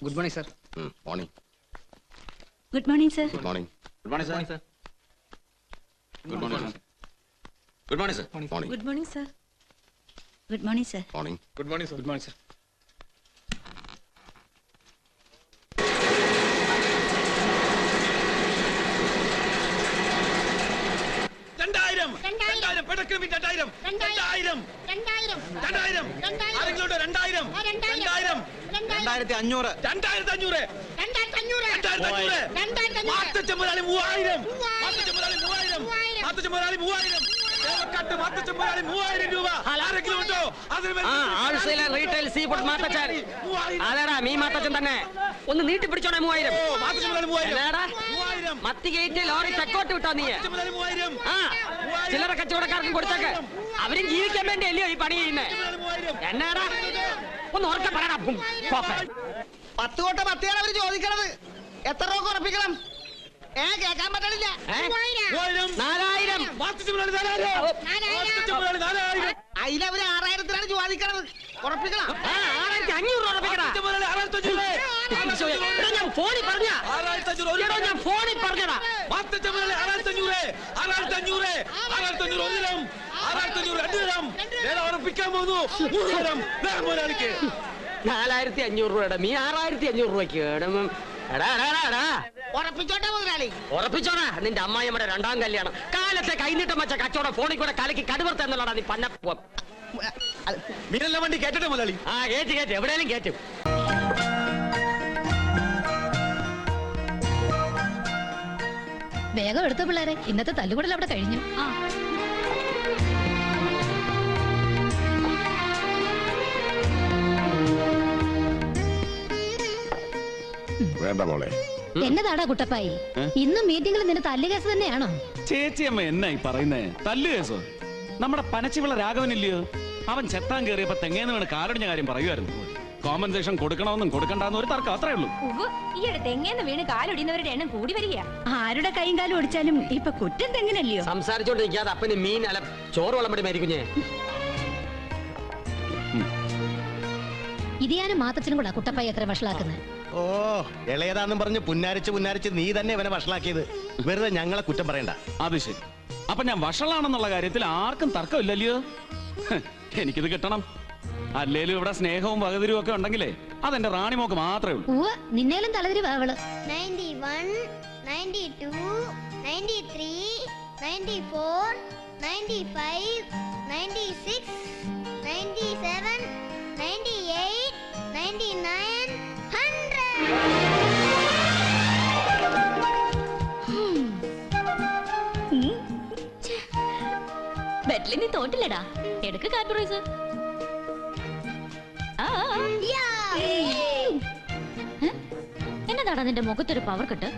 Good morning sir. Morning. Good morning sir. Good morning. Good morning sir. Good morning. Good morning sir. Morning. Good morning sir. Good morning sir. Morning. Good morning sir. Good morning sir. Retail sea food Mathachan. അതെടാ മീ മാത്തച്ചൻ തന്നെ. ഒന്ന് നീട്ടി പിടിച്ചോണേ 3000. മത്തി gate lorry തെക്കോട്ട് വിട്ടോ നീ. ആ ചില്ലറ കച്ചവടക്കാർക്കും കൊടുത്തേക്ക്. അവരും ജീവിക്കാൻ വേണ്ടി അല്ലയോ ഈ പണി ചെയ്യുന്നേ? എന്നാടാ ഒന്ന് ഓർക്ക പറയടാ. 10 കോട്ട മത്തിയാണ് അവര് ചോദിക്കണത്. എത്ര രൂപ ഉറപ്പിക്കണം? കേൾക്കാൻ പറ്റണില്ല. 4000. അതിലവര് 6000-ത്തിനാണ് ചോദിക്കണത്. ഉറപ്പിക്കണം. 6500 ഉറപ്പിക്കടാ. ഞാൻ ഫോണിൽ പറഞ്ഞടാ. ഉറപ്പിക്കാൻ പോകുന്നു. 4500 രൂപയുടെ മീ 6500 രൂപയ്ക്ക്. ഉറപ്പിച്ചോട്ടെ മുതലാളി. ഉറപ്പിച്ചോടാ. നിന്റെ അമ്മായിയമ്മയുടെ 2ാം കല്യാണം കാലത്തെ കൈനീട്ടം വെച്ച കച്ചവടം ഫോണിൽ കൂടെ കലക്കി കടുവർത്ത എന്നുള്ളതാ നീ പന്ന. മീനെല്ലാം വണ്ടി കേട്ടെ മുതലാളി. ആ കേറ്റ് എവിടെയും കേറ്റും. വേഗം എടുത്ത പിള്ളേരെ, ഇന്നത്തെ തല്ലുകൂടൽ അവിടെ കഴിഞ്ഞു. വേണ്ട മോളെ. എന്നതാടാ കുട്ടപ്പായി, ഇന്നും മീറ്റിംഗിൽ നിന്റെ തല്ല് കേസ് തന്നെയാണോ? ചേച്ചിയമ്മ എന്നായി പറയുന്നേ? തല്ലു കേസോ? നമ്മുടെ പനച്ചിവിള രാഘവനില്ലയോ, അവൻ ചെത്താൻ കയറിയപ്പോ തെങ്ങേന്ന് വീണ് കാലൊടിഞ്ഞ കാര്യം പറയുമായിരുന്നു. കോമ്പൻസേഷൻ കൊടുക്കണമെന്നും കൊടുക്കണ്ടെന്നും ഒരു തർക്കം, അത്രേ ഉള്ളൂ. ഈയിടെ തെങ്ങേന്ന് വീണ് കാലൊടിയുന്നവരുടെ എണ്ണം കൂടി വരിക. ആരുടെ കൈയും കാലും ഒടിച്ചാലും ഇപ്പൊ കുറ്റം തെങ്ങിനല്ലയോ? സംസാരിച്ചോണ്ടിരിക്കാതെ അപ്പന് മീൻ അല്ല ചോറ് വിളമ്പടി മരിക്കുഞ്ഞേ. ഇത് ഞാനും മാത്തച്ഛനും കൂടാ കുട്ടപ്പായി എത്ര വഷളാക്കുന്നത്. ഓ ഇളയതാന്നും പറഞ്ഞ് പുന്നാരിച്ച് നീ തന്നെ ഇവനെ വഷളാക്കിയത്. വെറുതെ ഞങ്ങളെ കുറ്റം പറയണ്ട. അത് ശരി. അപ്പൊ ഞാൻ വഷളാണെന്നുള്ള കാര്യത്തിൽ ആർക്കും തർക്കമില്ലല്ലോ. എനിക്കിത് കിട്ടണം. അല്ലേലും ഇവിടെ സ്നേഹവും വകതിരും ഒക്കെ ഉണ്ടെങ്കിലേ അതെന്റെ റാണിമോക്ക് മാത്രമേ ഉള്ളൂ. നിന്നേലും തലതിരി വേവള്. 91, 92, 93, 94, 95, 96, 97, 98, 99, 100. ബെറ്റ്ലി നീ തോറ്റില്ലടാ. എടുക്ക് കാർബറൈസ്. എന്നതാടാ നിന്റെ മുഖത്തൊരു പവർ കിട്ട്?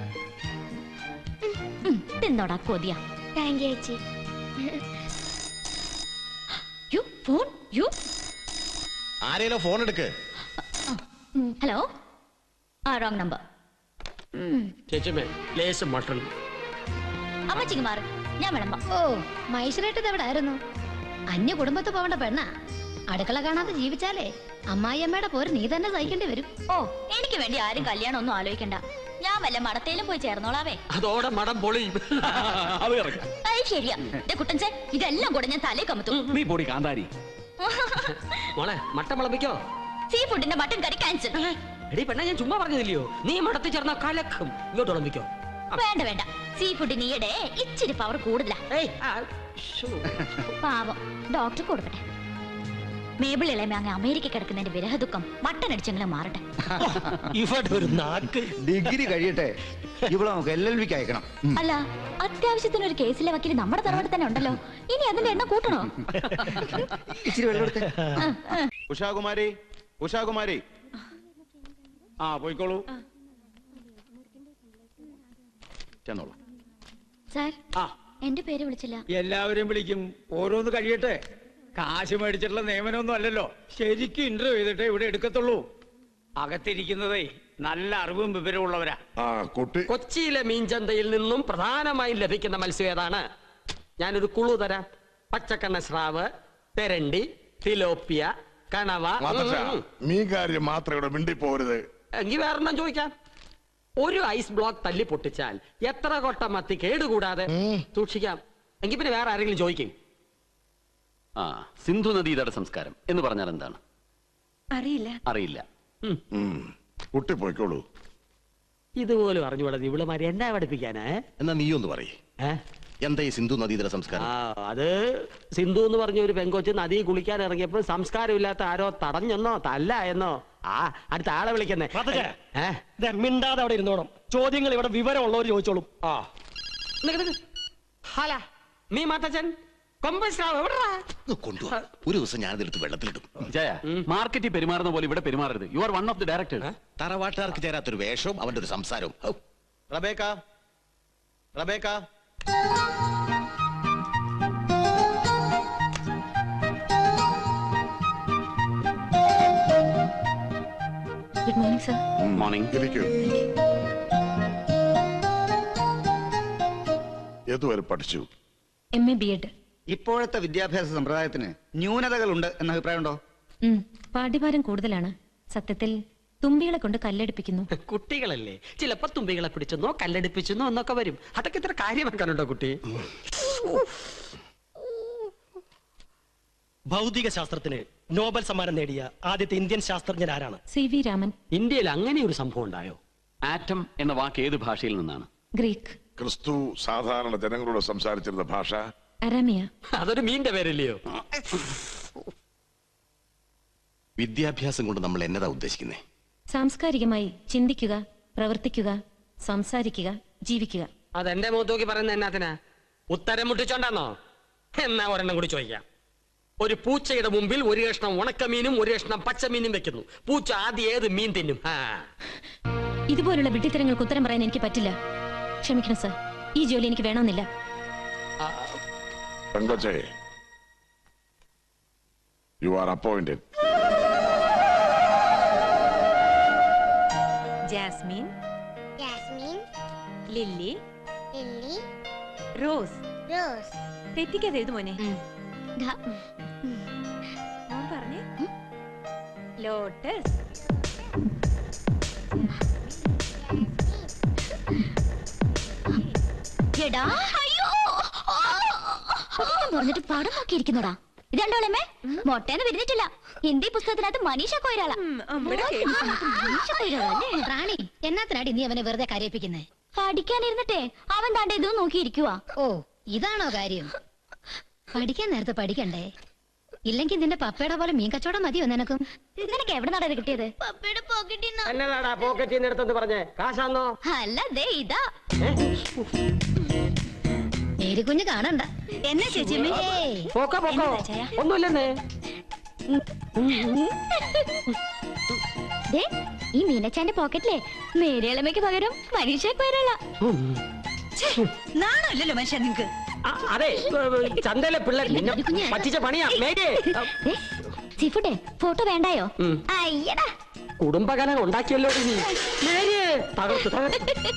തിന്നോടാ കൊതിയ. ആരേലോ ഫോൺ എടുക്ക്. ഹലോ. Wrong number. ചേച്ചിമേ ലേശം മട്ടൺ. അമ്മച്ചിക്ക് മാറും, ഞാൻ വിളമ്പാം. ഓ മൈസൂരേട്ടത് എവിടെ ആയിരുന്നു? അന്യ കുടുംബത്ത് പോവേണ്ട പെണ്ണാ. അടുക്കള കാണാതെ ജീവിച്ചാലേ അമ്മായിയമ്മയുടെ പോര് നീ തന്നെ സഹിക്കേണ്ടി വരും. ഓ എനിക്ക് വേണ്ടി ആരും കല്യാണം ഒന്നും ആലോചിക്കണ്ട. ഞാൻ വല്ല മടത്തേലും പോയി ചേർന്നോളാവേ. അതോടെ മടം പൊളി. ശരിയാ കുട്ടൻസേ, ഇതെല്ലാം കൂടെ ഞാൻ തലേ കമത്തും. നീ പൊടി കാന്താരി. മോളെ മട്ടൻ വിളമ്പിക്കോ. സീ ഫുഡിന്റെ മട്ടൻ കറി ക്യാൻസൽ. എടി പെണ്ണ ഞാൻ ചുമ്മാ പറഞ്ഞില്ലയോ, നീ മടത്തി ചേർന്ന കലക്കും. ഇങ്ങോട്ട് വിളമ്പിക്കോ. വേണ്ട സീ ഫുഡിന് ഈയിടെ ഇച്ചിരി പവർ കൂടുതലാ. പാവം ഡോക്ടർ കൊടുക്കട്ടെ. മേബിൾ ഇളമ അങ്ങ് അമേരിക്ക കിടക്കുന്നതിന്റെ വിരഹ ദുഃഖം മട്ടൻ അടിച്ചെങ്കിലും മാറട്ടെ. ഡിഗ്രി കഴിയട്ടെ, ഇവിടെ നമുക്ക് LLBക്ക് അയക്കണം. അല്ല അത്യാവശ്യത്തിന് ഒരു കേസിലെ വക്കീല് നമ്മുടെ തറവാട്ടിൽ തന്നെ ഉണ്ടല്ലോ. ഇനി അതിന്റെ എണ്ണം കൂട്ടണോ? ഇച്ചിരി വെള്ളം എടുത്തേ. ഉഷാകുമാരി, ഉഷാകുമാരി. ആ പോയിക്കോളൂ. ചെന്നോളൂ. സാർ എന്റെ പേര് വിളിച്ചില്ല. എല്ലാവരും വിളിക്കും. ഓരോന്ന് കഴിയട്ടെ. കാശ് മേടിച്ചിട്ടുള്ള നിയമനമൊന്നും അല്ലല്ലോ. ശരിക്കും ഇന്റർവ്യൂ ചെയ്തിട്ടേ ഇവിടെ എടുക്കത്തുള്ളൂ. അകത്തിരിക്കുന്നതേ നല്ല അറിവും വിവരമുള്ളവരാ. കൊച്ചിയിലെ മീൻചന്തയിൽ നിന്നും പ്രധാനമായും ലഭിക്കുന്ന മത്സ്യം ഏതാണ്? ഞാനൊരു കുളു തരാം. പച്ചക്കണ്ണ സ്രാവ്, തെരണ്ടി, തിലോപ്പിയ, കണവ. മീൻ കാര്യം മാത്രം ഇവിടെ മിണ്ടി പോരുത്. എങ്കിൽ വേറെണ്ണം ചോദിക്കാം. ഒരു ഐസ് ബ്ലോക്ക് തല്ലി പൊട്ടിച്ചാൽ എത്ര കൊട്ട മത്തി കേടുകൂടാതെ സൂക്ഷിക്കാം? എങ്കിൽ പിന്നെ വേറെ ആരെങ്കിലും ചോദിക്കും. ആ, സിന്ധു നദീതട സംസ്കാരം എന്ന് പറഞ്ഞാൽ എന്താണ്? അറിയില്ല. അറിയില്ല. കുട്ടി പോയിക്കോളൂ. ഇതുപോലും അറിഞ്ഞുകൂടാതെ ഇവളുമാരി എന്നാ പഠിപ്പിക്കാനാ? എന്നാ നീ ഒന്ന് പറയേ, എന്താ ഈ സിന്ധു നദീതര സംസ്കാരം? അത് സിന്ധു എന്ന് പറഞ്ഞ ഒരു പെങ്കൊച്ച് നദി കുളിക്കാൻ ഇറങ്ങിയപ്പോൾ സംസ്കാരമില്ലാത്ത ആരോ തടഞ്ഞെന്നോ തല്ല എന്നോ. അടുത്ത ആളെ വിളിക്കുന്നേ. മിണ്ടാതെ അവിടെ ഇരുന്നോണം. ചോദ്യങ്ങൾ ഇവിടെ വിവരമുള്ളവർ ചോദിച്ചോളും. ഹല നീ മാത്തച്ഛൻ കൊണ്ടുവാ, ഒരു ദിവസം ഞാനിതെടുത്ത് വെള്ളത്തിലിടും. ജയ, മാർക്കറ്റിൽ പെരുമാറുന്ന പോലെ ഇവിടെ പെരുമാറരുത്. You are one of the directors. തറവാട്ടുകാർക്ക് ചേരാത്തൊരു വേഷവും അവന്റെ ഒരു സംസാരവും. Rebecca, Rebecca. Good morning sir. Morning. ഇരിക്കൂ. ഏതുവരെ പഠിച്ചു? MA B.Ed. ഇപ്പോഴത്തെ വിദ്യാഭ്യാസ സമ്പ്രദായത്തിന് ന്യൂനതകളുണ്ട് എന്ന അഭിപ്രായമുണ്ടോ? പാഠ്യഭാരം കൂടുതലാണ്. സത്യത്തിൽ തുമ്പികളെ കൊണ്ട് കല്ലെടുപ്പിക്കുന്നു. കുട്ടികളല്ലേ, ചിലപ്പോ തുമ്പികളെ പിടിച്ചെന്നോ കല്ലടിപ്പിച്ചെന്നോ എന്നൊക്കെ വരും. അതൊക്കെ ഇത്ര കാര്യമാക്കാനുണ്ടോ കുട്ടി? ഭൗതിക ശാസ്ത്രത്തിന് നോബൽ സമ്മാനം നേടിയ ആദ്യത്തെ ഇന്ത്യൻ ശാസ്ത്രജ്ഞൻ ആരാണ്? CV രാമൻ. ഇന്ത്യയിൽ അങ്ങനെ ഒരു സംഭവം ഉണ്ടായോ? ആറ്റം എന്ന വാക്ക് ഏത് ഭാഷയിൽ നിന്നാണ്? ഗ്രീക്ക്. ക്രിസ്തു സാധാരണ ജനങ്ങളോട് സംസാരിച്ചിരുന്ന ഭാഷ? അരാമിയ. അതൊരു മീന്റെ പേരല്ലയോ? വിദ്യാഭ്യാസം കൊണ്ട് നമ്മൾ എന്നതാ ഉദ്ദേശിക്കുന്നേ? സാംസ്കാരികമായി ചിന്തിക്കുക, പ്രവർത്തിക്കുക, സംസാരിക്കുക, ജീവിക്കുക. അതെന്റെ മുഖത്ത് നോക്കി പറയുന്ന എന്നാത്തിനാ? ഉത്തരം മുട്ടിച്ചോണ്ടാന്നോ? എന്നാ ഒരെണ്ണം കൂടി ചോദിക്കാം. ഒരു പൂച്ചയുടെ മുമ്പിൽ ഒരു കഷ്ണം ഉണക്കമീനും ഒരു കഷ്ണം പച്ചമീനും വെക്കുന്നു. പൂച്ച ആദ്യം ഏത് മീൻ തിന്നും? ഇതുപോലുള്ള വിഡ്ഢിത്തരങ്ങൾക്ക് ഉത്തരം പറയാൻ എനിക്ക് പറ്റില്ല. ക്ഷമിക്കണം സർ, ഈ ജോലി എനിക്ക് വേണമെന്നില്ല. പെങ്കൊച്ചേ, you are appointed. Jasmine, jasmine, lily, lily, rose. Rose. തെറ്റിക്കാതെ എഴുതു മോനെ. പറഞ്ഞേ. ലോട്ടസ്. പറഞ്ഞിട്ട് പടം നോക്കിയിരിക്കുന്നോടാ. ഇതണ്ടോളമ്മേ, മൊട്ടേന്ന് വിരിഞ്ഞിട്ടില്ല. ഹിന്ദി പുസ്തകത്തിനകത്ത് മനീഷ കൊയ്രാളാ. റാണി, എന്നാത്തിനാടി നീ അവനെ വെറുതെ കരയിപ്പിക്കുന്നേ? പഠിക്കാനിരുന്നിട്ടേ അവൻ താണ്ടെ ഇതും നോക്കിയിരിക്കുവാ. ഓ, ഇതാണോ കാര്യം? പഠിക്കാൻ നേരത്തെ പഠിക്കണ്ടേ? ഇല്ലെങ്കിൽ നിന്റെ പപ്പയുടെ പോലെ മീൻ കച്ചവടം മതിയോ നിനക്കും? നിനക്ക് എവിടെ നടാ കിട്ടിയത്? പപ്പയുടെ പോക്കറ്റിൽ നിന്ന്. എന്നതാടാ പോക്കറ്റിൽ നിന്ന് എടുത്തെന്ന് പറഞ്ഞേ? കാശാന്നോ? അല്ല, ദേ ഇതാ. കുഞ്ഞ് കാണണ്ട. എന്നാ ചേച്ചി? പോക്കോ പോക്കോ, ഒന്നുമില്ലെന്നേ. ഈ മീനച്ചാന്റെ പോക്കറ്റിലെ മേരിയളമ്മയ്ക്ക് പകരം മനീഷ കൊയ്രാള. നാണല്ലോ മനുഷ്യ നിങ്ങക്ക്. അതെ, ചന്തയിലെ പിള്ളേർ പറ്റിച്ച പണിയാ. സീഫുഡേ, ഫോട്ടോ വേണ്ടായോ? അയ്യടാ, കുടുംബകലം ഉണ്ടാക്കിയല്ലോ നീ. തകർത്തു തകർത്തു.